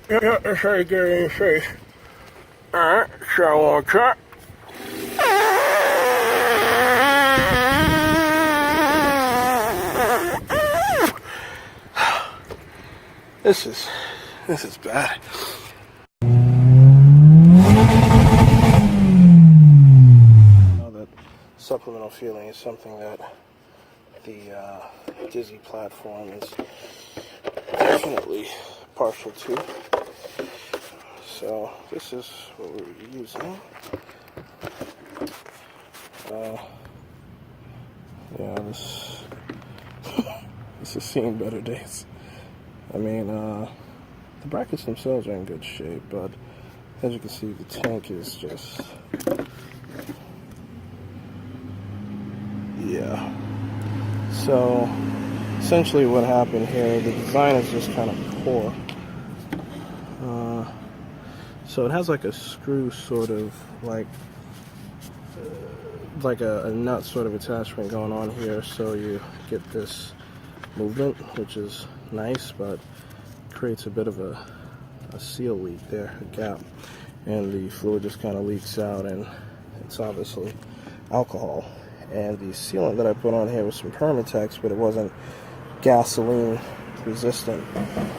Yeah, that's how you get it in your face. Alright, so one cut. This is bad. Now that supplemental feeling is something that the Dizzy platform is definitely partial to. So this is what we're using. Yeah, this has seen better days. I mean, the brackets themselves are in good shape, but as you can see, the tank is just, yeah. So essentially what happened here, the design is just kind of poor. So it has like a screw sort of like a nut sort of attachment going on here, so you get this movement, which is nice, but creates a bit of a seal leak there, a gap, and the fluid just kind of leaks out, and it's obviously alcohol. And the sealant that I put on here was some Permatex, but it wasn't gasoline resistant,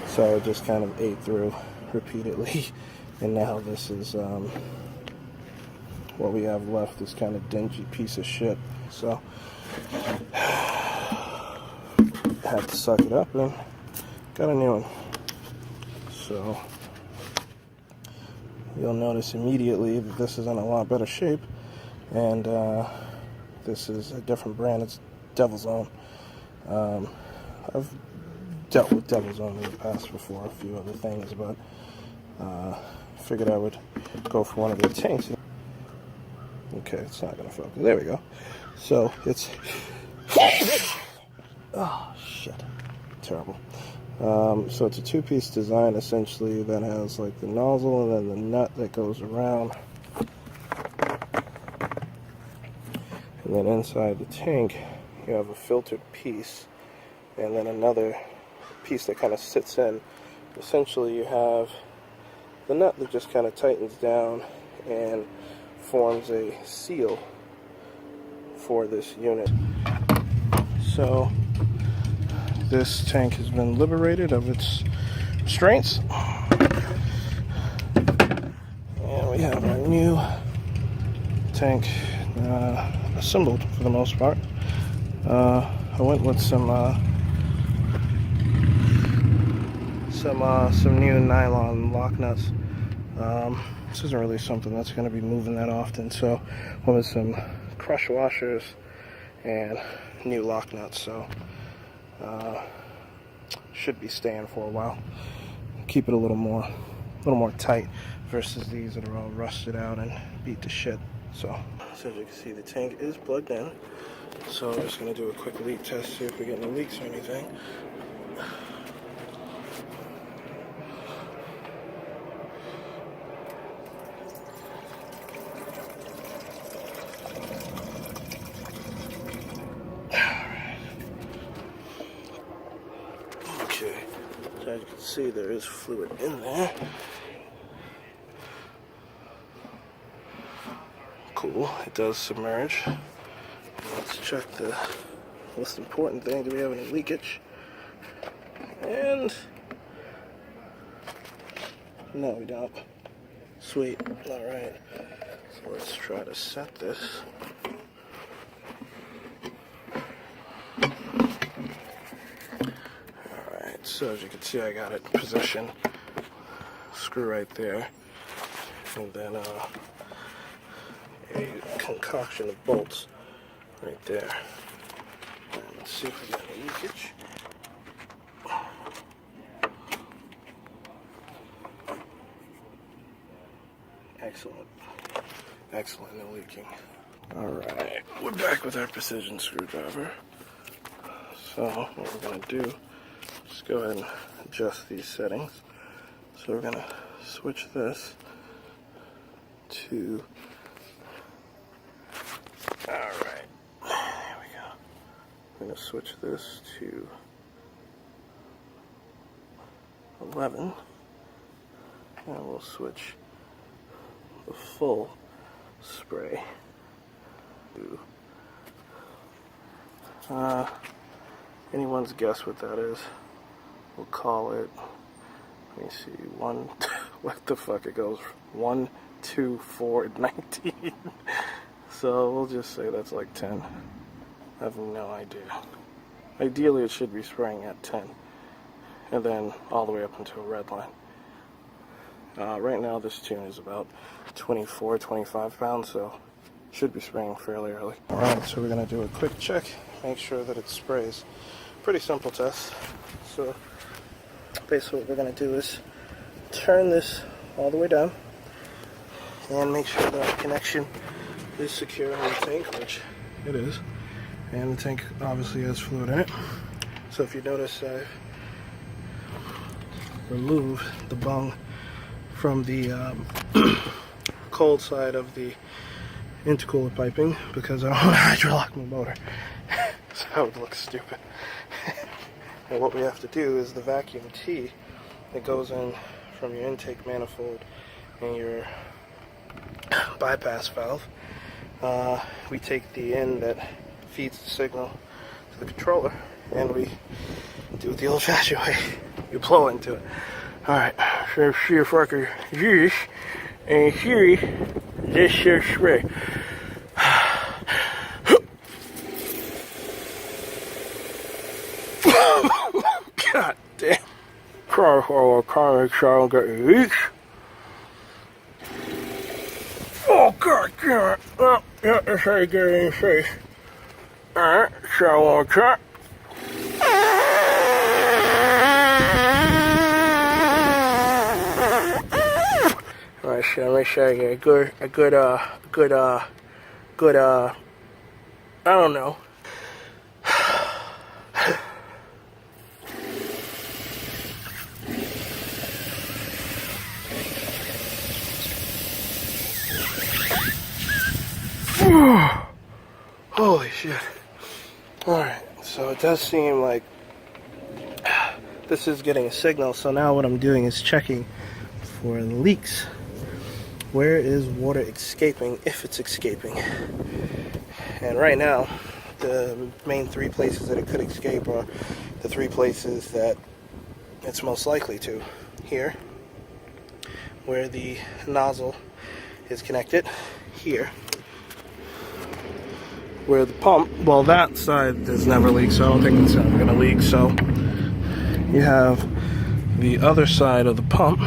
so it just kind of ate through repeatedly. And now this is what we have left, this kind of dingy piece of shit. So had to suck it up and got a new one. So you'll notice immediately that this is in a lot better shape, and this is a different brand. It's Devil's Own. I've dealt with Devil's Own in the past before, a few other things, but figured I would go for one of their tanks. Okay, it's not gonna focus. There we go. So it's oh shit, terrible. So it's a two-piece design essentially that has like the nozzle and then the nut that goes around, and then inside the tank you have a filtered piece and then another piece that kind of sits in. Essentially you have the nut that just kind of tightens down and forms a seal for this unit. So this tank has been liberated of its restraints, and we have our new tank assembled for the most part. I went with some new nylon lock nuts. This isn't really something that's going to be moving that often, so went with some crush washers and new lock nuts. So should be staying for a while. Keep it a little more tight versus these that are all rusted out and beat to shit. So as you can see, the tank is plugged in. So I'm just going to do a quick leak test, see if we get any leaks or anything. Okay, so as you can see, there is fluid in there. Cool, it does submerge. Let's check the most important thing, do we have any leakage? And no, we don't. Sweet, alright. So let's try to set this. Alright, so as you can see, I got it in position. Screw right there. And then a concoction of bolts right there. And let's see if we got any leakage. Excellent. Excellent, no leaking. Alright, we're back with our precision screwdriver. So what we're going to do is go ahead and adjust these settings. So we're going to switch this to, alright, there we go. I'm going to switch this to 11. And we'll switch the full spray to anyone's guess what that is. We'll call it, let me see, what the fuck, it goes 1, 2, 4, 19. So we'll just say that's like 10. I have no idea. Ideally it should be spraying at 10 and then all the way up until red line. Right now this tune is about 24, 25 pounds, so should be spraying fairly early. Alright, so we're going to do a quick check, make sure that it sprays. Pretty simple test. So basically what we're going to do is turn this all the way down and make sure that the connection is secure in the tank, which it is. And the tank obviously has fluid in it. So if you notice, I've removed the bung from the cold side of the intercooler piping because I don't want to hydrolock my motor. So that would look stupid. And what we have to do is the vacuum tee that goes in from your intake manifold and your bypass valve. We take the end that feeds the signal to the controller and we do it the old-fashioned way. You blow into it. Alright, so see if I can use and here this spray. God damn. Try to make sure I don't get any leaks. Oh god damn it. Oh, yeah, that's how you get it in your face. Alright, so I want to try. Alright, so make sure I get a good, I don't know. Holy shit. Alright, so it does seem like this is getting a signal, so now what I'm doing is checking for leaks. Where is water escaping, if it's escaping? And right now, the main three places that it could escape are the three places that it's most likely to. Here, where the nozzle is connected. Here, where the pump, well, that side there's never leaked, so I don't think it's ever going to leak. So you have the other side of the pump.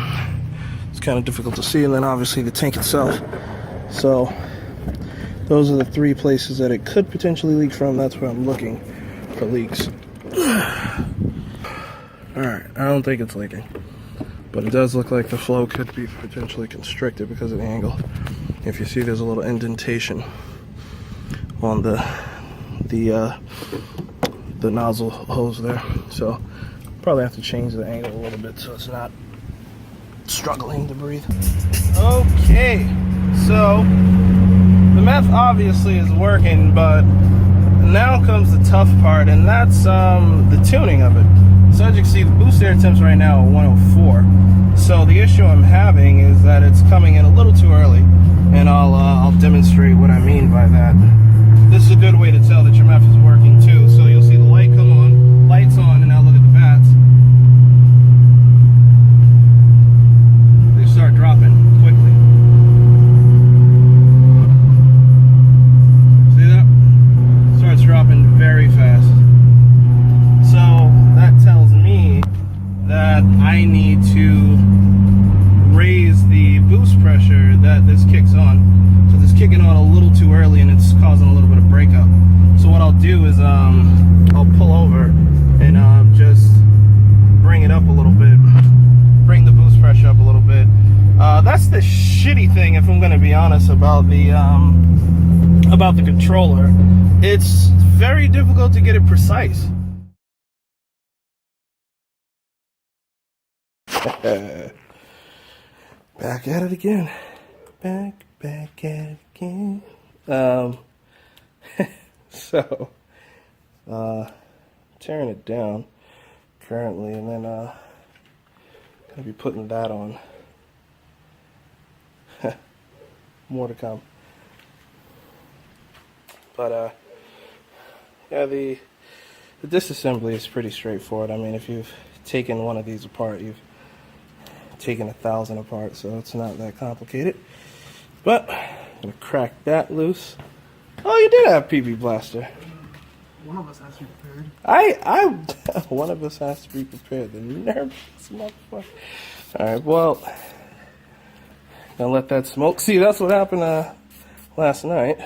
It's kind of difficult to see, and then obviously the tank itself. So those are the three places that it could potentially leak from. That's where I'm looking for leaks. Alright, I don't think it's leaking, but it does look like the flow could be potentially constricted because of the angle. If you see, there's a little indentation on the nozzle hose there, so probably have to change the angle a little bit so it's not struggling to breathe. Okay, so the meth obviously is working, but now comes the tough part, and that's the tuning of it. So as you can see, the boost air temps right now are 104. So the issue I'm having is that it's coming in a little too early, and I'll demonstrate what I mean by that. This is a good way to tell that your meth is working too. So you'll see the light come on, lights on, and now look at the vats. They start dropping quickly. See that? Starts dropping very fast. So that tells me that I need to raise the boost pressure that this kicks on. So this is kicking on a little too early and it's causing a little bit of breakup. So what I'll do is I'll pull over and just bring it up a little bit, bring the boost pressure up a little bit. That's the shitty thing, if I'm going to be honest, about the controller. It's very difficult to get it precise. Back at it again. Back at it again. So, tearing it down currently, and then gonna be putting that on more to come. But yeah, the disassembly is pretty straightforward. I mean, if you've taken one of these apart, you've taken 1,000 apart, so it's not that complicated. But I'm gonna crack that loose. Oh, you did have PB Blaster. One of us has to be prepared. One of us has to be prepared. The nervous motherfucker. Alright, well, gonna let that smoke. See, that's what happened last night.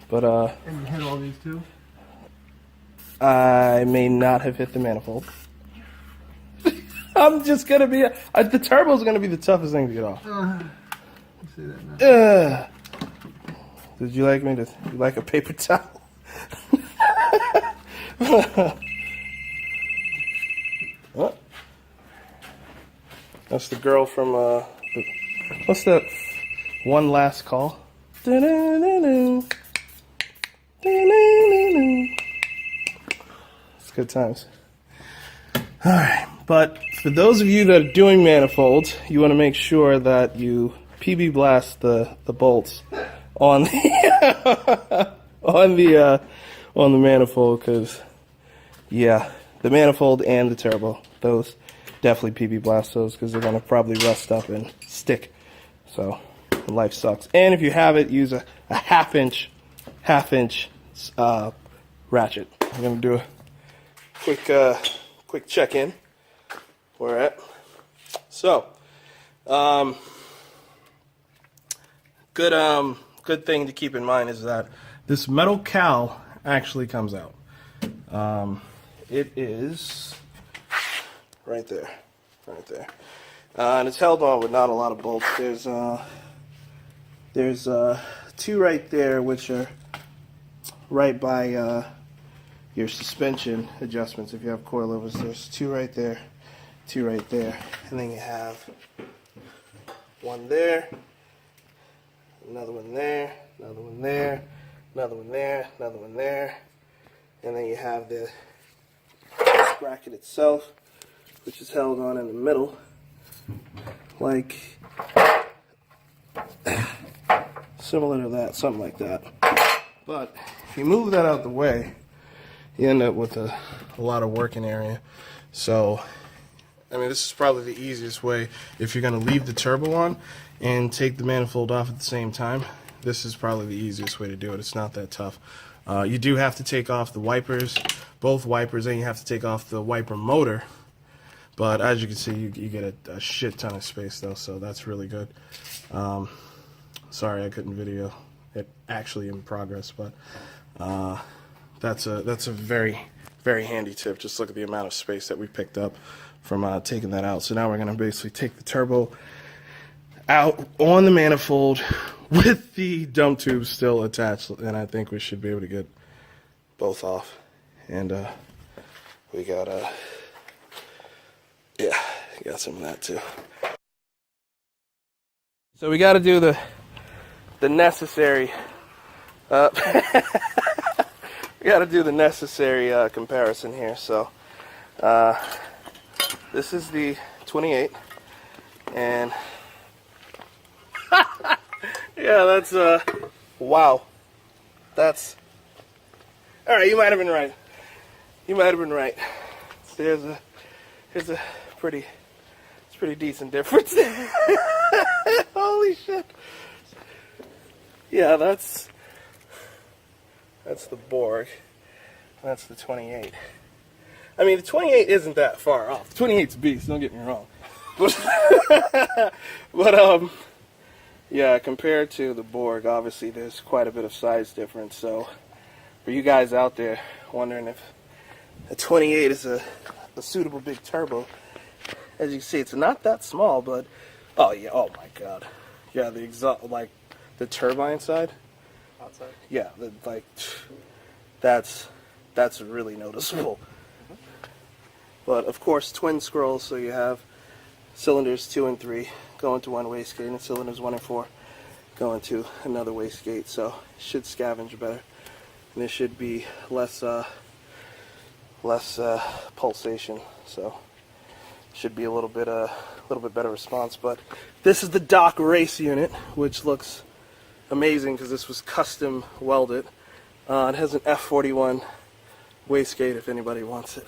But And you hit all these too? I may not have hit the manifold. I'm just gonna be the turbo's gonna be the toughest thing to get off. Say that now. Did you like me to you like a paper towel? What? That's the girl from what's that? One Last Call. It's good times. Alright, but for those of you that are doing manifolds, you want to make sure that you PB blast the bolts on the on the manifold, because yeah, the manifold and the turbo, those definitely PB blast those, because they're gonna probably rust up and stick. So life sucks. And if you have it, use a half inch ratchet. I'm gonna do a quick check-in. Where we're at. So good thing to keep in mind is that this metal cowl actually comes out. It is right there, and it's held on with not a lot of bolts. There's two right there, which are right by your suspension adjustments. If you have coilovers, there's two right there, and then you have one there, another one there, another one there, another one there, another one there, and then you have the bracket itself, which is held on in the middle, like similar to that, something like that. But if you move that out the way, you end up with a lot of working area. So, I mean, this is probably the easiest way if you're going to leave the turbo on and take the manifold off at the same time. This is probably the easiest way to do it. It's not that tough. You do have to take off the wipers, both wipers, and you have to take off the wiper motor. But as you can see, you get a shit ton of space though, so that's really good. Sorry I couldn't video it actually in progress, but that's a very, very handy tip. Just look at the amount of space that we picked up from taking that out. So now we're going to basically take the turbo out on the manifold with the dump tube still attached, and I think we should be able to get both off. And we got yeah, got some of that too. So we got to do the necessary we got to do the necessary comparison here. So this is the 28, and yeah, that's wow, that's all right. You might have been right. There's a pretty decent difference. Holy shit. Yeah, that's the Borg. That's the 28. I mean, the 28 isn't that far off. The 28's a beast, don't get me wrong. But yeah, compared to the Borg, obviously there's quite a bit of size difference. So for you guys out there wondering if a 28 is a suitable big turbo, as you can see, it's not that small, but oh yeah, oh my god, yeah, the exhaust, like the turbine side, Outside. yeah, that's really noticeable. But of course, twin scrolls, so you have cylinders 2 and 3 going to one wastegate, and cylinders 1 and 4 going to another wastegate. So it should scavenge better, and there should be less pulsation. So should be a little bit better response. But this is the dock race unit, which looks amazing because this was custom welded. It has an F41 wastegate if anybody wants it.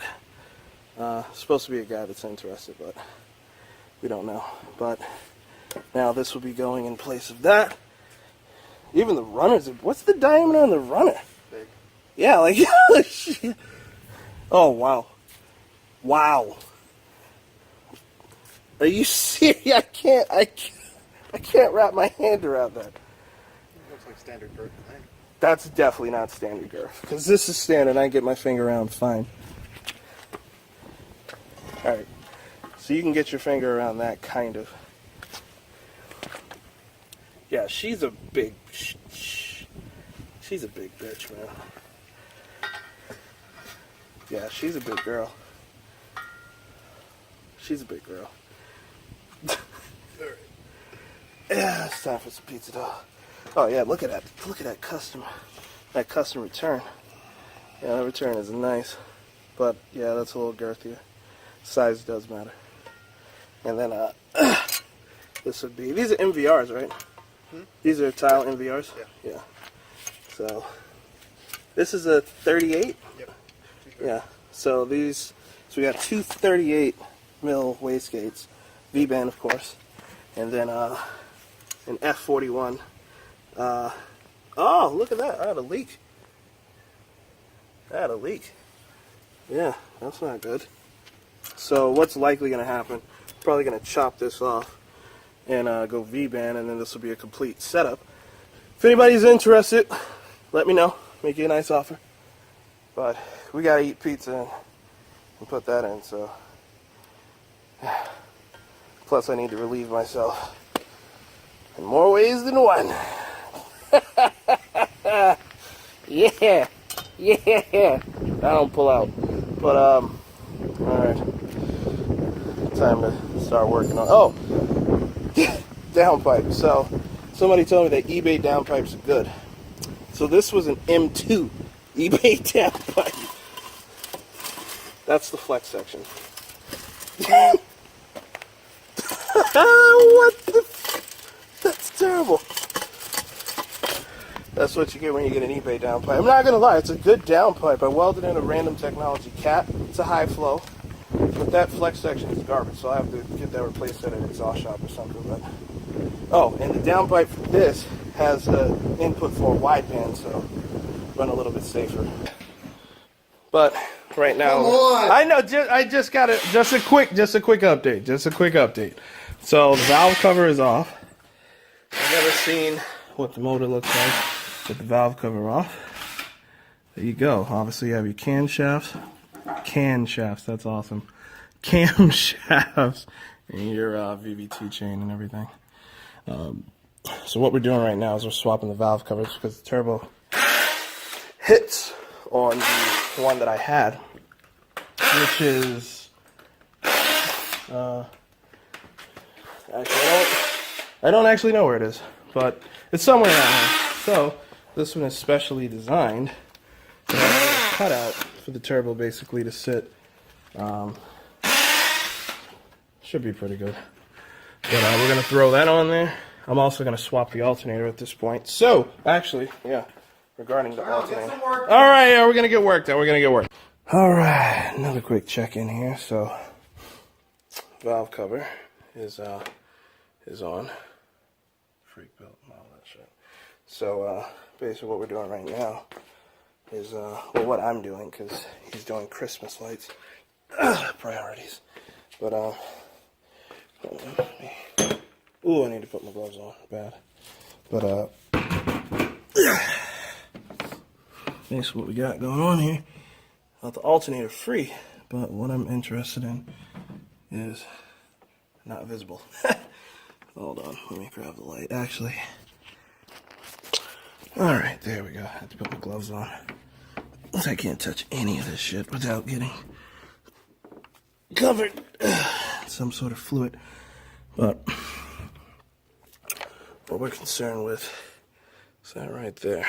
Supposed to be a guy that's interested, but we don't know. But now this will be going in place of that. Even the runners, what's the diameter on the runner? Big. Yeah, like, oh wow. Wow. Are you serious? I can't wrap my hand around that. Looks like standard girth. That's definitely not standard girth. Because this is standard, I can get my finger around fine. Alright. So you can get your finger around that, kind of. Yeah, she's a big... She's a big bitch, man. Yeah, she's a big girl. She's a big girl. Yeah, it's time for some pizza dough. Oh yeah, look at that. Look at that custom return. Yeah, that return is nice. But yeah, that's a little girthier. Size does matter. And then this would be, these are MVRs, right? These are tile MVRs? Yeah. Yeah. So this is a 38? Yep. Yeah. So these, so we got two 38 mil wastegates, V-band of course, and then an F41. Oh, look at that! I had a leak. Yeah, that's not good. So what's likely going to happen? Probably going to chop this off and go V-band, and then this will be a complete setup. If anybody's interested, let me know. Make you a nice offer. But we got to eat pizza and put that in, so. Plus I need to relieve myself in more ways than one. Yeah. I don't pull out. But alright. Time to start working on, oh, downpipe. So somebody told me that eBay downpipes are good. So this was an M2 eBay downpipe. That's the flex section. What the that's terrible. That's what you get when you get an eBay downpipe. I'm not gonna lie, it's a good downpipe. I welded in a Random Technology cat. It's a high flow. But that flex section is garbage, so I have to get that replaced at an exhaust shop or something. But oh, and the downpipe for this has an input for a wideband, so run a little bit safer. But right now, come on. I know. I just got it. Just a quick update. So the valve cover is off. I've never seen what the motor looks like with the valve cover off. There you go. Obviously, you have your camshafts. That's awesome. Camshafts and your VVT chain and everything. So what we're doing right now is we're swapping the valve covers because the turbo hits on the one that I had, which is actually I don't actually know where it is, but it's somewhere around here. So this one is specially designed to have a cutout for the turbo basically to sit. Should be pretty good. But we're gonna throw that on there. I'm also gonna swap the alternator at this point. So actually, yeah, regarding the alternator. All right, yeah, we're gonna get work done. All right, another quick check-in here. So valve cover is on. Freak belt and all that shit. So basically what we're doing right now is well, what I'm doing, because he's doing Christmas lights. Priorities. But ooh, I need to put my gloves on. Bad. But that's what we got going on here. Not the alternator free, but what I'm interested in is not visible. Hold on, let me grab the light. Actually, all right, there we go. I have to put my gloves on. I can't touch any of this shit without getting covered some sort of fluid. But what we're concerned with is that right there.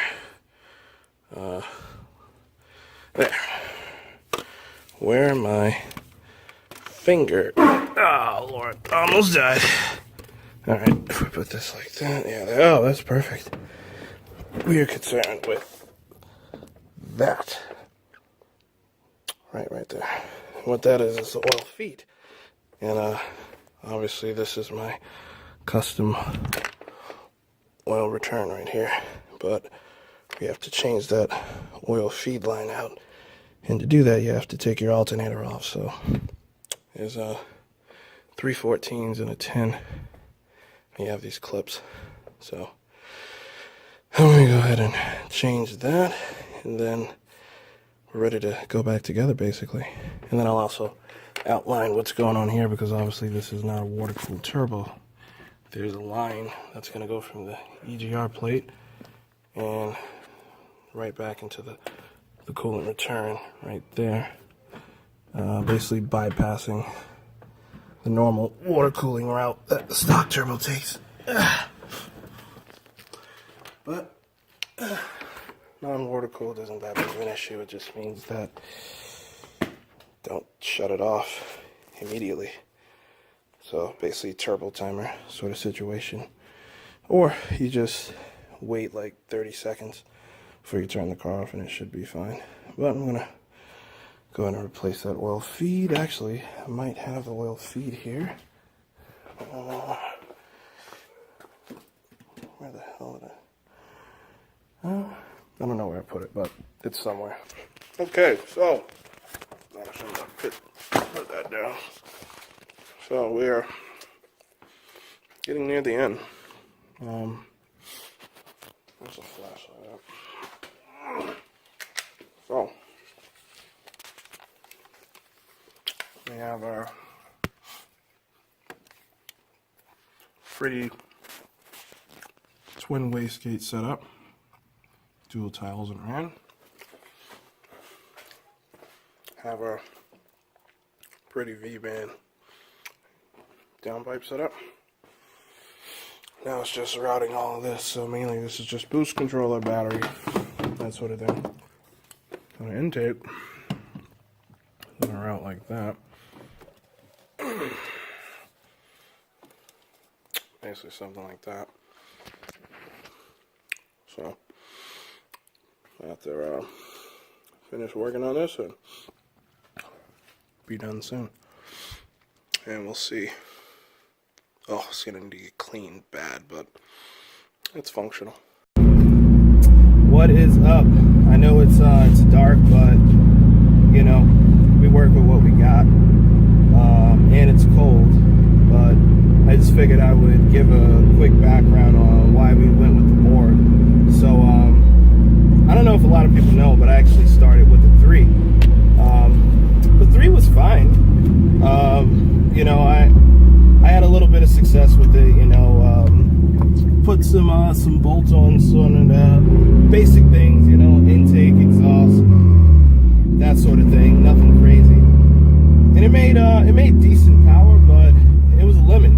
There. Where my finger Oh, Lord. Almost died. Alright, if we put this like that, yeah, oh, that's perfect. We are concerned with that. Right there. What that is the oil feed. And, obviously this is my custom oil return right here. But we have to change that oil feed line out. And to do that, you have to take your alternator off. So there's 314s and a 10. And you have these clips. So I'm going to go ahead and change that. And then we're ready to go back together, basically. And then I'll also outline what's going on here, because obviously this is not a water-cooled turbo. There's a line that's going to go from the EGR plate and right back into the coolant return right there, basically bypassing the normal water cooling route that the stock turbo takes. But non-water cooled isn't that big of an issue. It just means that don't shut it off immediately. So basically turbo timer sort of situation. Or you just wait like 30 seconds before you turn the car off and it should be fine. But I'm gonna go ahead and replace that oil feed. Actually, I might have the oil feed here. Where the hell did I don't know where I put it, but it's somewhere. Okay, so I shouldn't have put that down. So we're getting near the end. There's a flashlight up. So we have our pretty twin wastegate set up. Dual tiles in ran. Have our pretty V-band downpipe set up. Now it's just routing all of this, so mainly this is just boost controller, battery, that sort of thing. On an intake, gonna route like that. Basically something like that. So after finish working on this, and be done soon. And we'll see. Oh, it's gonna need to get cleaned bad, but it's functional. What is up? I know it's dark, but you know, we work with what we got. And it's cold, but I just figured I would give a quick background on why we went with the board. So I don't know if a lot of people know, but I actually started with the 3. The 3 was fine. You know, I had a little bit of success with it. You know, put some bolt-ons on basic things. You know, intake, exhaust, that sort of thing. Nothing crazy. And it made decent power, but it was a limit.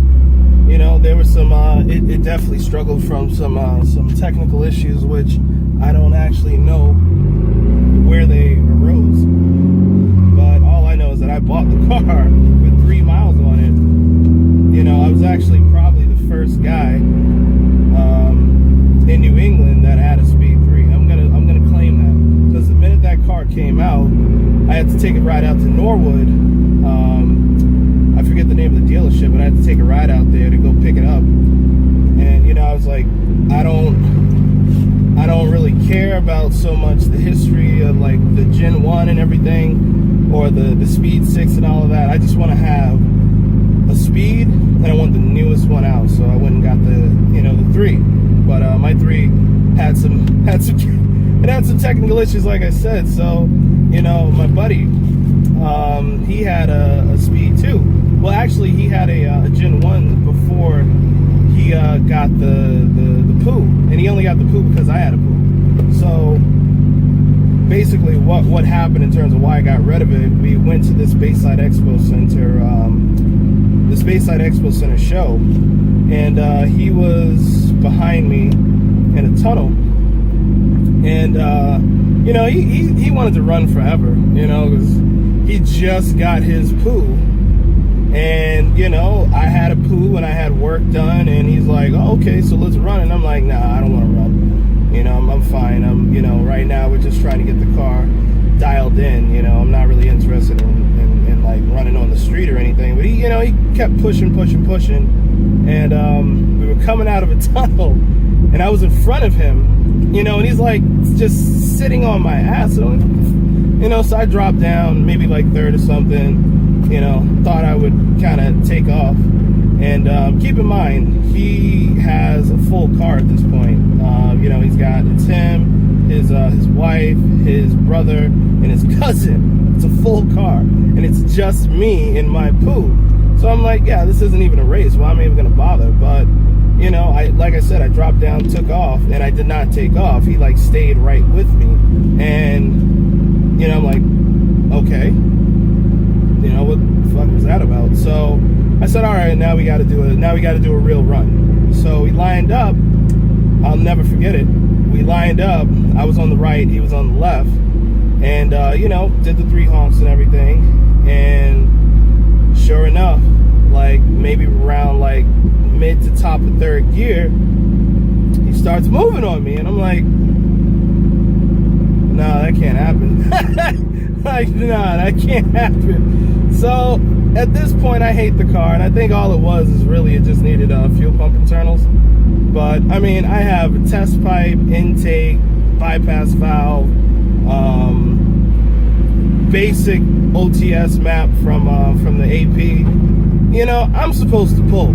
You know, there was some. It definitely struggled from some technical issues, which I don't actually know where they arose. But all I know is that I bought the car with 3 miles on it. You know, I was actually probably the first guy in New England that had a speed 3. I'm gonna claim that, because the minute that car came out, I had to take a ride out to Norwood. I forget the name of the dealership, but I had to take a ride out there to go pick it up. And you know, I was like, I don't really care about so much the history of like the Gen 1 and everything, or the Speed 6 and all of that. I just want to have a Speed, and I want the newest one out. So I went and got the 3. But my 3 had some technical issues, like I said. So you know, my buddy, he had a Speed 2. Well, actually, he had a Gen 1 before he got the poo, and he only got the poo because I had a poo. So basically, what happened in terms of why I got rid of it, we went to this Bayside Expo Center, show, and he was behind me in a tunnel, and you know, he wanted to run forever, you know, because he just got his poo. And, you know, I had a poo and I had work done, and he's like, oh, okay, so let's run. And I'm like, nah, I don't want to run. You know, I'm fine. You know, right now we're just trying to get the car dialed in. You know, I'm not really interested in like running on the street or anything. But he, you know, he kept pushing. And we were coming out of a tunnel, and I was in front of him, you know, and he's like just sitting on my ass. So, you know, so I dropped down maybe like third or something, you know, thought I would kind of take off. And keep in mind, he has a full car at this point. You know, it's him, his wife, his brother, and his cousin. It's a full car, and it's just me in my poo. So I'm like, yeah, this isn't even a race. Well, I'm even gonna bother. But, you know, like I said, I dropped down, took off, and I did not take off. He like stayed right with me, and, you know, I'm like, okay, you know, what the fuck was that about? So I said, all right, now we got to do a real run. So we lined up. I'll never forget it. We lined up. I was on the right, he was on the left, and you know, did the 3 honks and everything. And sure enough, like maybe around like mid to top of 3rd gear, he starts moving on me, and I'm like, nah, that can't happen. Like, nah, that can't happen. So at this point, I hate the car, and I think all it was is really it just needed fuel pump internals. But I mean, I have a test pipe, intake, bypass valve, basic OTS map from the AP. You know, I'm supposed to pull,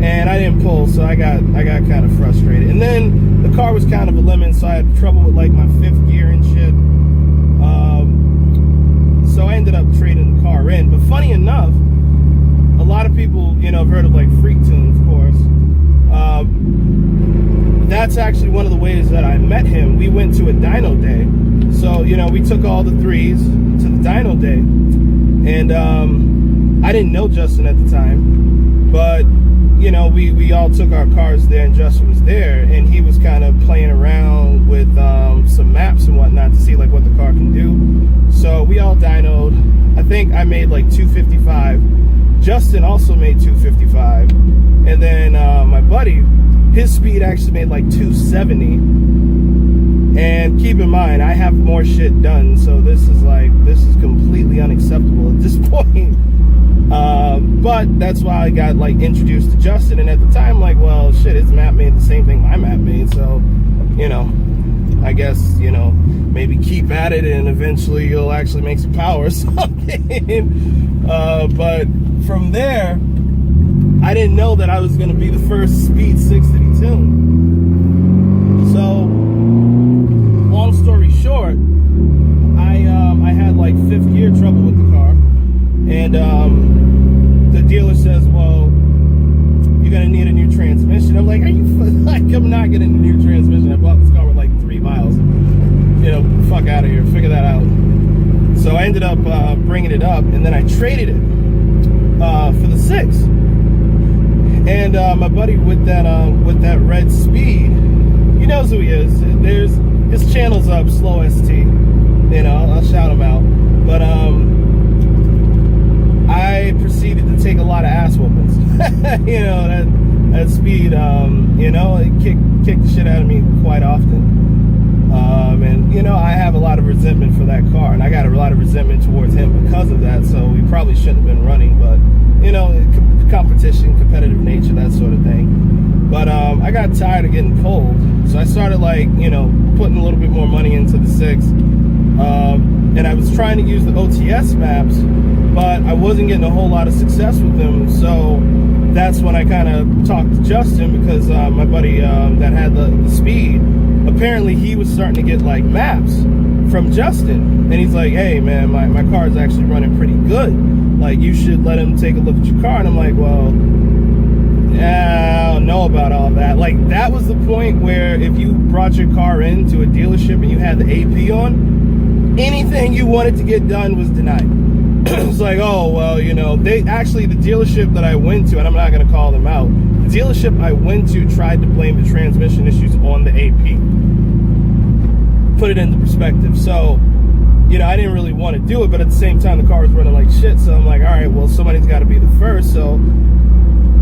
and I didn't pull, so I got kind of frustrated. And then the car was kind of a lemon, so I had trouble with like my 5th gear and shit. So I ended up trading the car in. But funny enough, a lot of people, you know, have heard of like Freak Tune, of course. That's actually one of the ways that I met him. We went to a dyno day. So, you know, we took all the 3s to the dyno day. And I didn't know Justin at the time, but, you know, we all took our cars there, and Justin was there, and he was kind of playing around with some maps and whatnot to see like what the car can do. So we all dynoed. I think I made like 255. Justin also made 255. And then my buddy, his speed actually made like 270. And keep in mind, I have more shit done, so this is completely unacceptable at this point. But that's why I got like introduced to Justin, and at the time, like, well, shit, his map made the same thing my map made, so, you know, I guess, you know, maybe keep at it, and eventually you'll actually make some power or something. But from there, I didn't know that I was going to be the first Speed 6 to tune. So, long story short, I had like 5th gear trouble with the car, and the dealer says, well, you're going to need a new transmission. I'm like, are you like, I'm not getting a new transmission. I bought this car with like 3 miles. You know, fuck out of here, figure that out. So I ended up bringing it up, and then I traded it for the 6. And my buddy with that red Speed, he knows who he is. His channel's up, Slow ST. You know, I'll shout him out. But I proceeded to take a lot of ass whoopings. You know, that Speed, you know, it kicked the shit out of me quite often. And you know, I have a lot of resentment for that car, and I got a lot of resentment towards him because of that. So we probably shouldn't have been running, but you know, competition, competitive nature, that sort of thing. But I got tired of getting pulled, so I started like, you know, putting a little bit more money into the 6. And I was trying to use the OTS maps, but I wasn't getting a whole lot of success with them. So that's when I kind of talked to Justin, because my buddy that had the Speed, apparently he was starting to get like maps from Justin, and he's like, hey man, my car is actually running pretty good, like you should let him take a look at your car. And I'm like, well, I don't know about all that. Like, that was the point where if you brought your car into a dealership and you had the AP on, anything you wanted to get done was denied. It's like, oh, well, you know, the dealership that I went to, and I'm not going to call them out, the dealership I went to tried to blame the transmission issues on the AP. Put it into perspective. So you know, I didn't really want to do it, but at the same time, the car was running like shit. So I'm like, all right, well, somebody's got to be the first. So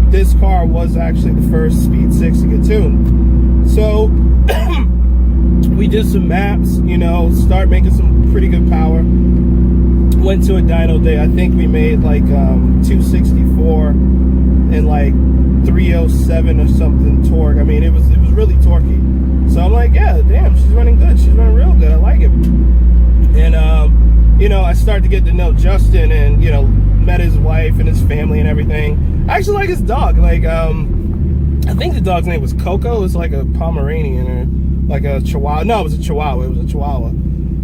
this car was actually the first Speed 6 to get tuned. So we did some maps, you know, start making some pretty good power. Went to a dyno day. I think we made like 264 and like 307 or something torque. I mean, it was really torquey. So I'm like, yeah, damn, she's running good. She's running real good. I like it. And you know, I started to get to know Justin, and you know, met his wife and his family and everything. I actually like his dog. Like, I think the dog's name was Coco. It was like a Pomeranian or like a Chihuahua. No, it was a Chihuahua. It was a Chihuahua.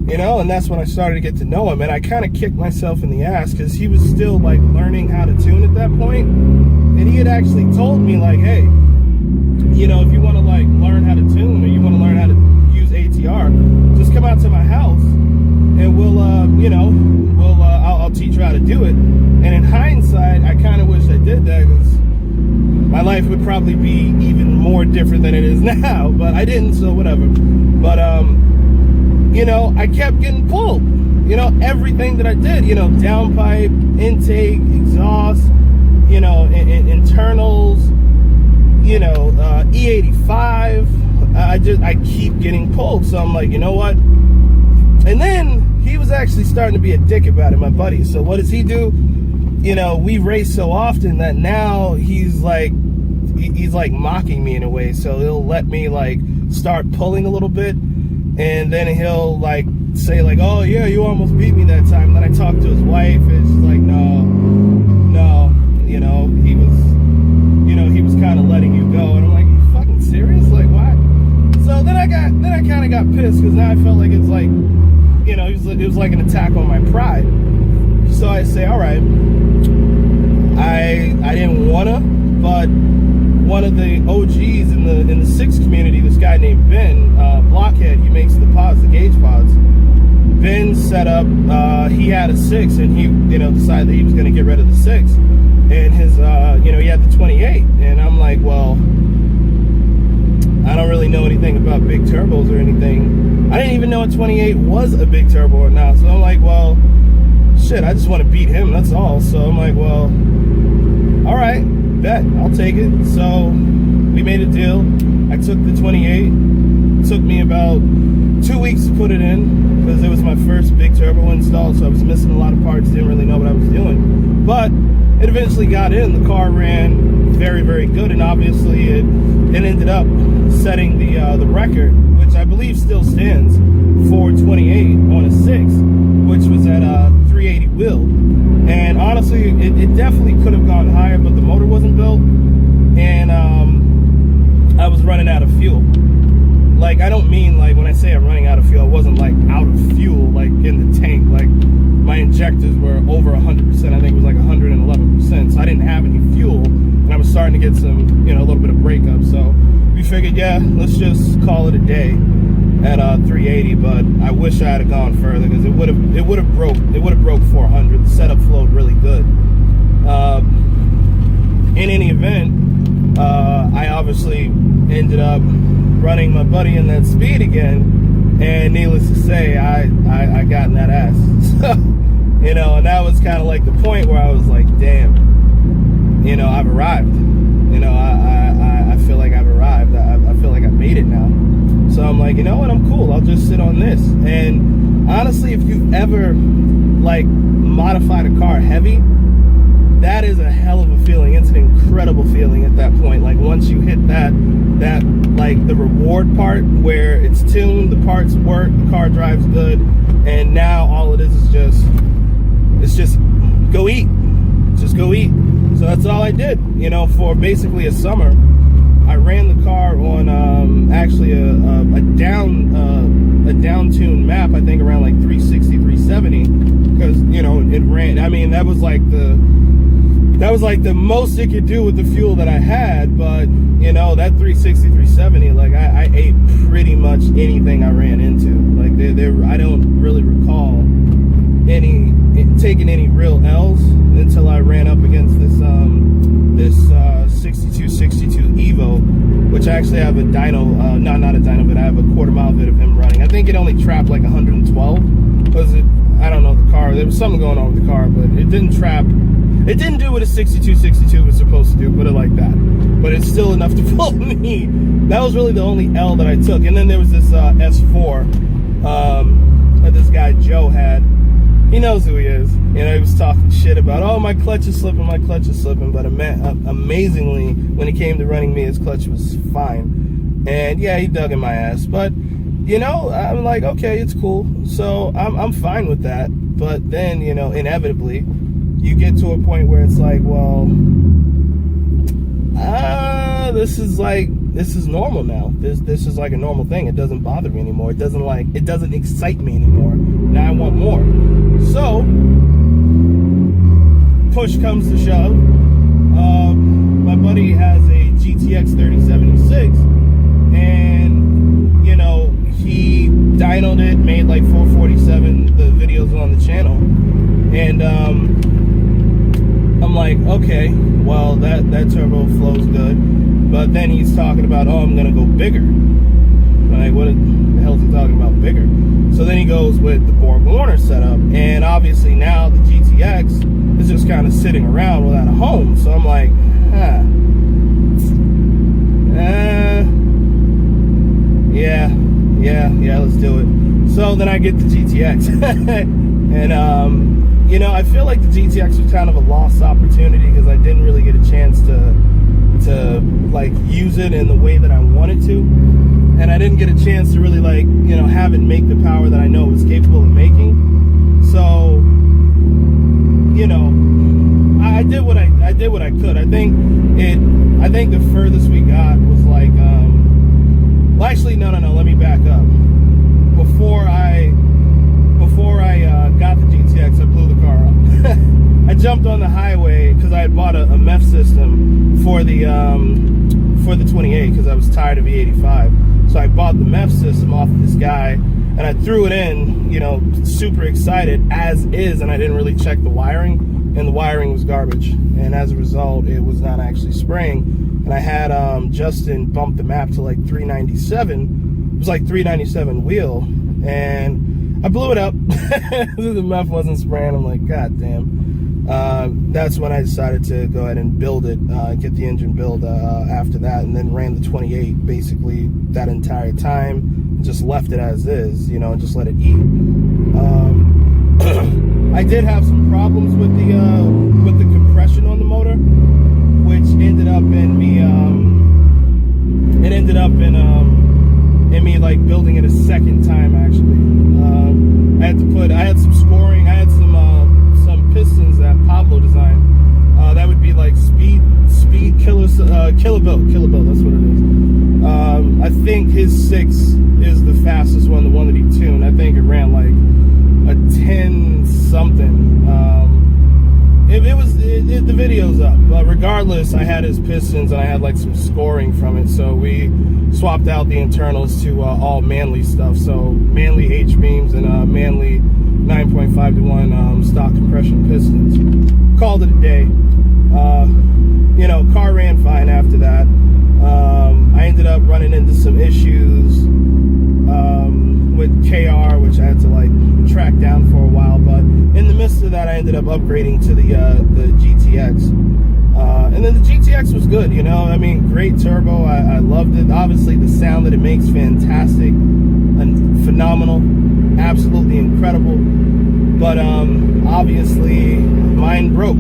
You know, and that's when I started to get to know him. And I kind of kicked myself in the ass because he was still like learning how to tune at that point. And he had actually told me like, hey, you know, if you want to like learn how to tune or you want to learn how to use ATR, just come out to my house and we'll, you know, I'll teach you how to do it. And in hindsight, I kind of wish I did that because my life would probably be even more different than it is now. But I didn't, so whatever. But you know, I kept getting pulled. You know, everything that I did, you know, downpipe, intake, exhaust, you know, internals, you know, E85. I keep getting pulled. So I'm like, you know what? And then he was actually starting to be a dick about it, my buddy. So what does he do? You know, we race so often that now he's like mocking me in a way. So he'll let me like start pulling a little bit. And then he'll like say like, oh yeah, you almost beat me that time. And then I talked to his wife and she's like, no, you know, he was kind of letting you go. And I'm like, you fucking serious? Like, why? So then I kind of got pissed because now I felt like it's like, you know, it was like an attack on my pride. So I say, all right, I didn't wanna, but one of the OGs in the 6 community, this guy named Ben, Blockhead, he makes the pods, the gauge pods. Ben set up, he had a 6 and he, you know, decided that he was gonna get rid of the 6. And his, you know, he had the 28. And I'm like, well, I don't really know anything about big turbos or anything. I didn't even know a 28 was a big turbo or not. So I'm like, well, shit, I just want to beat him, that's all. So I'm like, well, all right, bet, I'll take it. So we made a deal. I took the 28. It took me about 2 weeks to put it in because it was my first big turbo install, so I was missing a lot of parts, didn't really know what I was doing. But it eventually got in. The car ran very, very good, and obviously it ended up setting the record, which I believe still stands for 28 on a 6, which was at 380 wheel. And honestly, it definitely could have gone higher, but the motor wasn't built, and I was running out of fuel. Like, I don't mean like when I say I'm running out of fuel, I wasn't like out of fuel like in the tank. Like, my injectors were over 100%. I think it was like 111%. So I didn't have any fuel, and I was starting to get some, you know, a little bit of breakup. So we figured, yeah, let's just call it a day at 380. But I wish I had gone further because it would have broke 400. The setup flowed really good. In any event, I obviously ended up running my buddy in that speed again, and needless to say, I got in that ass. So, you know, and that was kind of like the point where I was like, damn, you know, I've arrived. You know, I feel like I've arrived. I feel like I've made it now. So I'm like, you know what, I'm cool. I'll just sit on this. And honestly, if you've ever like modified a car heavy, that is a hell of a feeling. It's an incredible feeling at that point. Like, once you hit that like the reward part where it's tuned, the parts work, the car drives good, and now all it is just go eat. Just go eat. So that's all I did, you know, for basically a summer. I ran the car on actually a down tuned map, I think around like 360, 370, because, you know, it ran. I mean, that was like the most it could do with the fuel that I had. But, you know, that 360, 370, like I ate pretty much anything I ran into. Like, I don't really recall taking any real L's until I ran up against this 6262 Evo, which I actually have a dyno, not a dyno, but I have a quarter mile vid of him running. I think it only trapped like 112. Was it? I don't know the car. There was something going on with the car, but it didn't trap. It didn't do what a 6262 was supposed to do, put it like that. But it's still enough to pull me. That was really the only L that I took. And then there was this S4 that this guy Joe had. He knows who he is. You know, he was talking shit about, oh, my clutch is slipping, my clutch is slipping. But amazingly, when he came to running me, his clutch was fine. And yeah, he dug in my ass. But, you know, I'm like, okay, it's cool. So I'm fine with that. But then, you know, inevitably, you get to a point where it's like, well, this is normal now. This is like a normal thing. It doesn't bother me anymore. It doesn't excite me anymore. Now I want more. So push comes to shove. My buddy has a GTX 3076, and you know, he dynoed it, made like 447. The videos on the channel, and I'm like, okay, well that turbo flows good, but then he's talking about, oh, I'm gonna go bigger. I'm like, what the hell is he talking about bigger? So then he goes with the Borg Warner setup, and obviously now the GTX is just kind of sitting around without a home. So I'm like, yeah, let's do it. So then I get the GTX, and you know, I feel like the GTX was kind of a lost opportunity because I didn't really get a chance to like use it in the way that I wanted to. And I didn't get a chance to really, like, you know, have it make the power that I know it was capable of making. So, you know, I did what I could. I think the furthest we got was like, well, actually, no, let me back up. Before I got the GTX, I blew the car up. I jumped on the highway because I had bought a MEF system for the 28 because I was tired of E85. So I bought the MEF system off of this guy, and I threw it in, you know, super excited as is, and I didn't really check the wiring, and the wiring was garbage. And as a result, it was not actually spraying. And I had Justin bump the map to like 397. It was like 397 wheel, and I blew it up. The MEF wasn't spraying. I'm like, God damn. That's when I decided to go ahead and build it, get the engine build after that, and then ran the 28 basically that entire time, just left it as is, you know, and just let it eat. I did have some problems with the compression on the motor, which ended up in me, in me like building it a second time actually. I had some scoring, I had some pistons that Pablo designed. That would be like speed kilobuilt, that's what it is. I think his 6 is the fastest one, the one that he tuned. I think it ran like a 10 something. The video's up, but regardless, I had his pistons and I had like some scoring from it, so we swapped out the internals to all Manly stuff, so Manly H-beams and Manly 9.5 to 1 stock compression pistons. Called it a day. You know, car ran fine after that. I ended up running into some issues with KR, which I had to like track down for a while, but in the midst of that, I ended up upgrading to the GTX. And then the GTX was good, you know, I mean, great turbo. I loved it. Obviously, the sound that it makes, fantastic and phenomenal, absolutely incredible. But obviously, mine broke.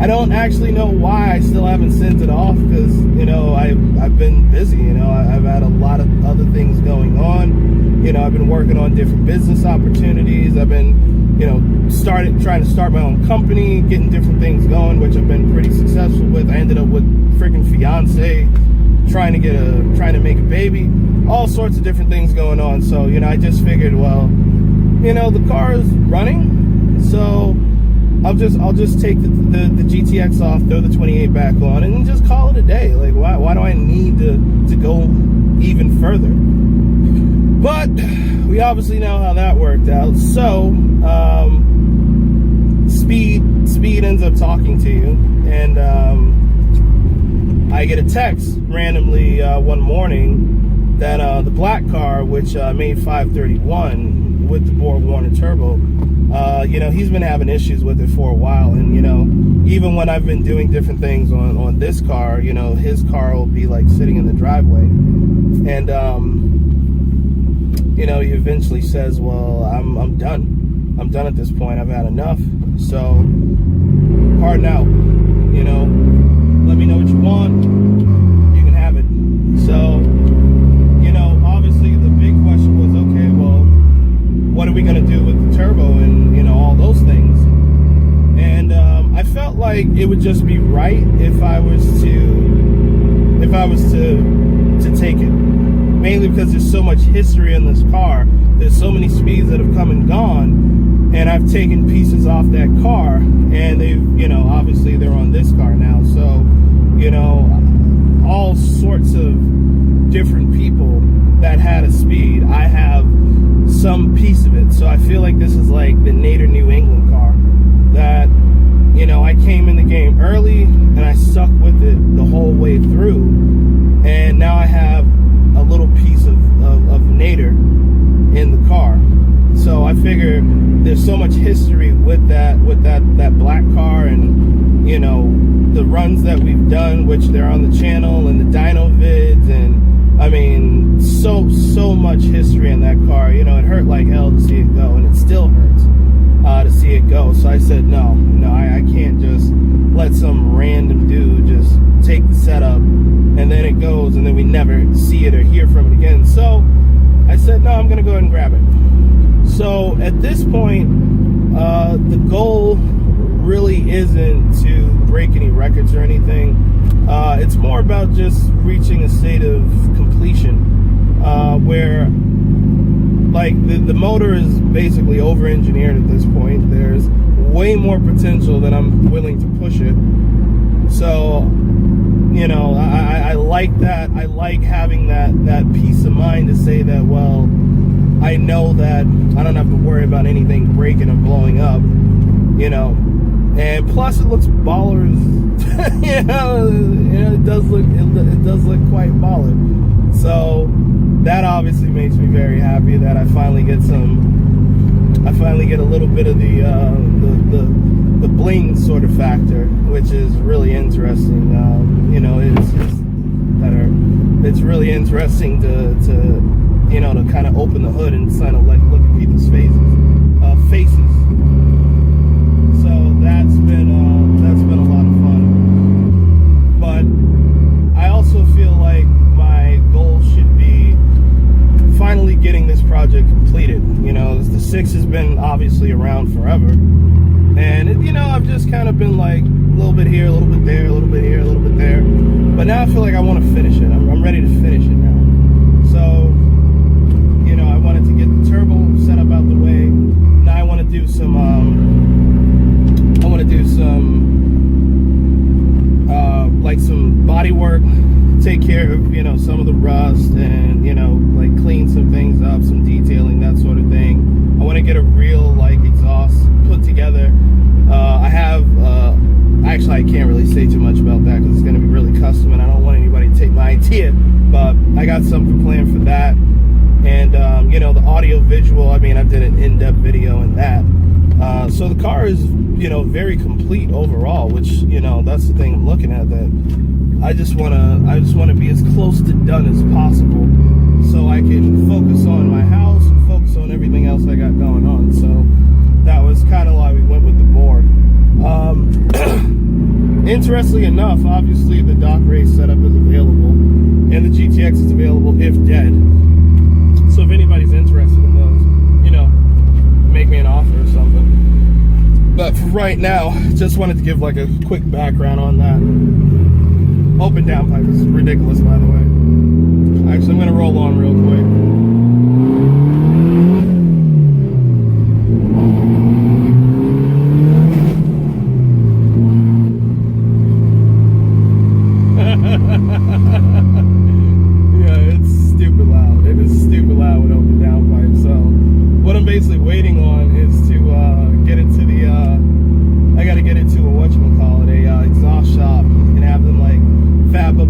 I don't actually know why I still haven't sent it off because, you know, I've been busy, you know, I've had a lot of other things going on. You know, I've been working on different business opportunities. I've been, you know, trying to start my own company, getting different things going, which I've been pretty successful with. I ended up with freaking fiance, trying to make a baby, all sorts of different things going on. So, you know, I just figured, well, you know, the car is running, so I'll just take the GTX off, throw the 28 back on, and just call it a day. Like, why do I need to go even further? But we obviously know how that worked out. So speed ends up talking to you, and I get a text randomly one morning that the black car, which made 531 with the Borg Warner turbo, you know, he's been having issues with it for a while. And, you know, even when I've been doing different things on this car, you know, his car will be like sitting in the driveway. And, you know, he eventually says, well, I'm done. I'm done at this point. I've had enough. So, pardon out. You know, let me know what you want. You can have it. So, you know, obviously the big question was, okay, well, what are we going to do with the turbo and, you know, all those things? And I felt like it would just be right if I was to take it. Mainly because there's so much history in this car. There's so many speeds that have come and gone, and I've taken pieces off that car, and they've, you know, obviously they're on this car now. So, you know, all sorts of different people that had a speed, I have some piece of it. So I feel like this is like the Nader New England car that, you know, I came in the game early and I stuck with it the whole way through, and now I have a little piece of Nader in the car. So I figure there's so much history with that black car, and, you know, the runs that we've done, which they're on the channel, and the dyno vids, and I mean, so much history in that car. You know, it hurt like hell to see it go, and it still hurts to see it go. So I said, no, I can't just let some random dude just take the setup and then it goes and then we never see it or hear from it again. So I said, no, I'm gonna go ahead and grab it. So at this point, the goal really isn't to break any records or anything. It's more about just reaching a state of completion where, like, the motor is basically over-engineered at this point. There's way more potential than I'm willing to push it. So, you know, I like that. I like having that peace of mind to say that, well, I know that I don't have to worry about anything breaking or blowing up, you know. And plus, it looks ballers. you know, it does look quite baller. So that obviously makes me very happy that I finally get a little bit of the bling sort of factor, which is really interesting. You know, it's really interesting to you know, to kind of open the hood and kind of like look at people's faces. So that's been a lot of fun. But I also feel like my goal should be finally getting this project completed. You know, the 6 has been obviously around forever, and you know, I've just kind of been like a little bit here, a little bit there, a little bit here, a little bit there. But now I feel like I want to finish it. I'm ready to finish it now. So, you know, I wanted to get the turbo set up out the way. Now I want to do some like some body work, take care of, you know, some of the rust, and, you know, like clean some things up, some detailing, that sort of thing. I want to get a real like exhaust put together. I have actually, I can't really say too much about that because it's going to be really custom, and I don't want anybody to take my idea, but I got something planned for that. And you know, the audio visual, I mean, I did an in-depth video in that. So the car is, you know, very complete overall, which, you know, that's the thing I'm looking at, that I just want to be as close to done as possible so I can focus on my house and focus on everything else I got going on. So that was kind of why we went with the Borg. Interestingly enough, obviously the dock race setup is available, and the GTX is available if dead. So if anybody's interested in those, you know, make me an offer or something. But for right now, just wanted to give like a quick background on that. Open downpipe is ridiculous, by the way. Actually, I'm going to roll on real quick. Yeah, it's stupid loud. It is stupid loud with open downpipe. So what I'm basically waiting on is to get it to the I got to get it to a whatchamacallit, a exhaust shop, and have them like fab up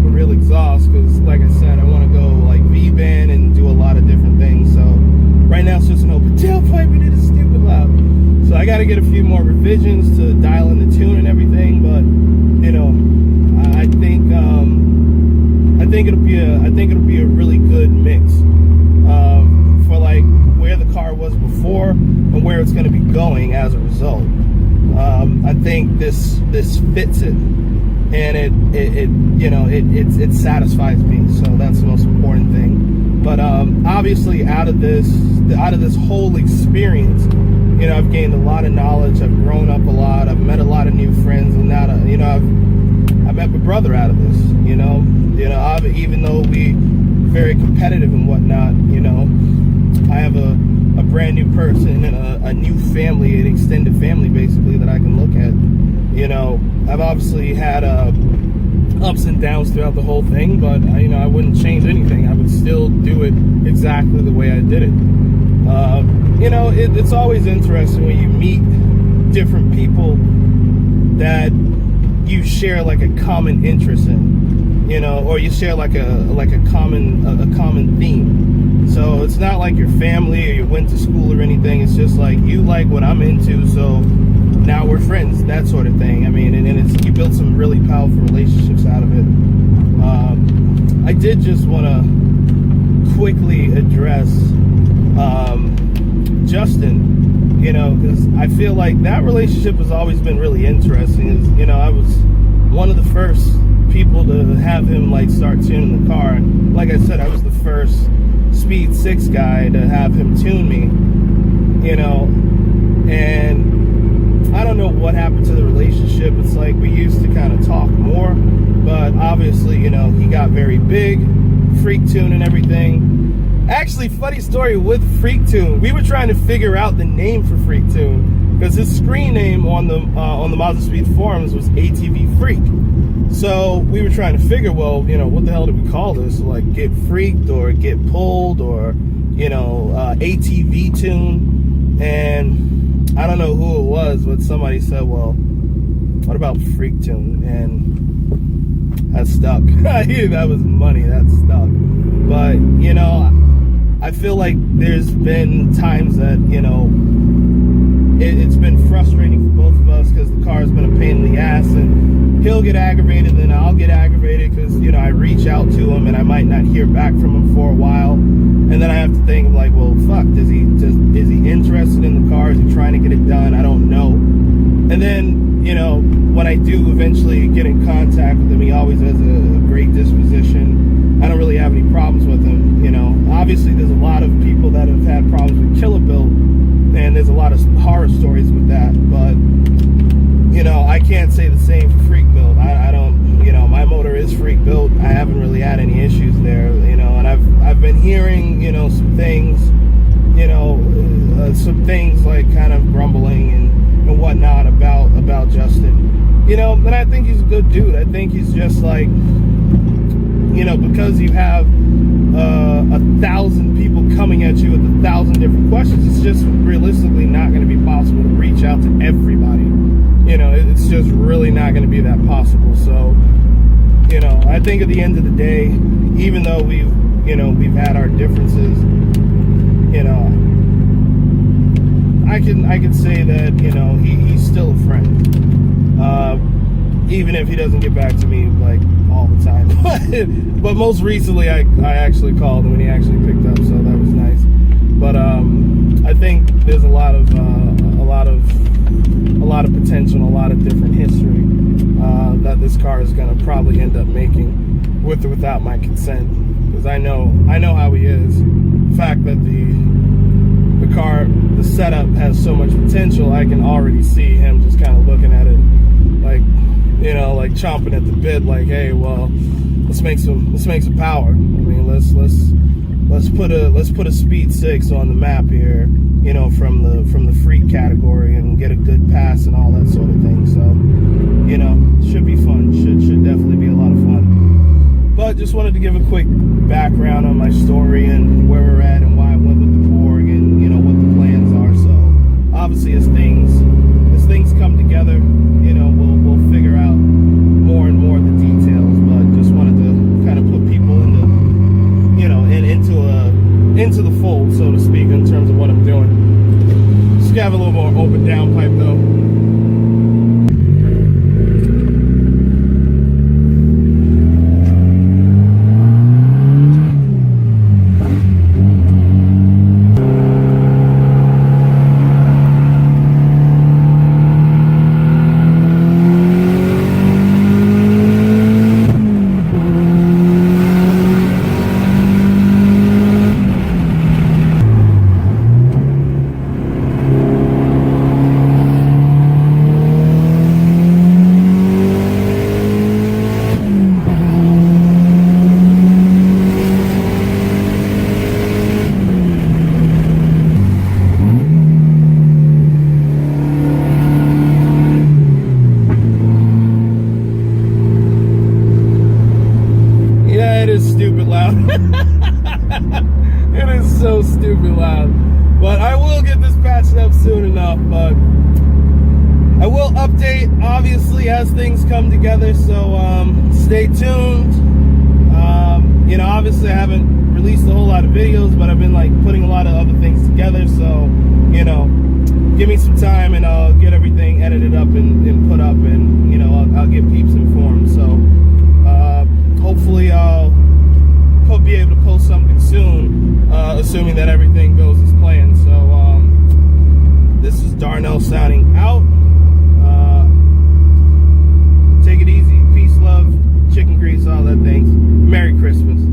I got to get a few more revisions to dial in the tune and everything, but you know, I think it'll be a really good mix for like where the car was before and where it's going to be going as a result. I think this fits it, and it satisfies me. So that's the most important thing. But obviously, out of this whole experience, you know, I've gained a lot of knowledge. I've grown up a lot. I've met a lot of new friends, and now, you know, I met my brother out of this. Even though we very competitive and whatnot, you know, I have a brand new person and a new family, an extended family basically that I can look at. You know, I've obviously had ups and downs throughout the whole thing, but you know, I wouldn't change anything. I would still do it exactly the way I did it. You know, it's always interesting when you meet different people that you share like a common interest in, you know, or you share like a common theme. So it's not like your family or you went to school or anything. It's just like you like what I'm into, so now we're friends, that sort of thing. I mean, and you build some really powerful relationships out of it. I did just want to quickly address Justin, you know, because I feel like that relationship has always been really interesting. You know, I was one of the first people to have him like start tuning the car. Like I said, I was the first Speed 6 guy to have him tune me, you know, and I don't know what happened to the relationship. It's like we used to kind of talk more, but obviously, you know, he got very big, Freak Tune and everything. Actually, funny story with Freak Tune. We were trying to figure out the name for Freak Tune because his screen name on the Mazda Speed forums was ATV Freak. So we were trying to figure, well, you know, what the hell do we call this? Like, get freaked or get pulled or, you know, ATV Tune. And I don't know who it was, but somebody said, well, what about Freak Tune? And that stuck. That was money. That stuck. But, you know, I feel like there's been times that, you know, it's been frustrating for both of us because the car has been a pain in the ass, and he'll get aggravated, and then I'll get aggravated because, you know, I reach out to him and I might not hear back from him for a while, and then I have to think of like, well, fuck, is he interested in the car? Is he trying to get it done? I don't know. And then, you know, when I do eventually get in contact with him, he always has a great disposition. I don't really have any problems with him, you know. Obviously, there's a lot of people that have had problems with Killer Bill, and there's a lot of horror stories with that, but, you know, I can't say the same for Freak Build. I don't, you know, my motor is Freak Build. I haven't really had any issues there, you know, and I've been hearing, you know, some things, you know, some things like kind of grumbling and whatnot about Justin, you know, and I think he's a good dude. I think he's just like, you know, because you have 1,000 people coming at you with 1,000 different questions, it's just realistically not going to be possible to reach out to everybody. You know, it's just really not going to be that possible. So, you know, I think at the end of the day, even though we've had our differences, you know, I can say that, you know, he's still a friend. Even if he doesn't get back to me like all the time. But most recently I actually called him and he actually picked up, so that was nice. But I think there's a lot of potential, a lot of different history that this car is gonna probably end up making with or without my consent, because I know how he is. The fact that the setup has so much potential, I can already see him just kind of looking at it like, you know, like chomping at the bit, like, hey, well, let's make some power. I mean, let's put a Speed 6 on the map here, you know, from the freak category, and get a good pass and all that sort of thing. So, you know, should be fun. Should definitely be a lot of fun. But just wanted to give a quick background on my story and where we're at and why I went with the Borg, and, you know, what the plans are. So obviously, as things come together, you know, we'll figure out more and more of the details. But just wanted to kind of put people into the fold, so to speak, in terms of what I'm doing. Just gonna have a little more open downpipe though. Stupid loud. It is so stupid loud. But I will get this patched up soon enough. But I will update, obviously, as things come together. So stay tuned. You know, obviously, I haven't released a whole lot of videos, but I've been like putting a lot of other things together. So, you know, give me some time, and I'll get everything edited up and put up, and you know, I'll get peeps informed. So hopefully I'll be able to post something soon, assuming that everything goes as planned. So this is Darnell signing out. Take it easy. Peace, love, chicken grease, all that things. Merry Christmas.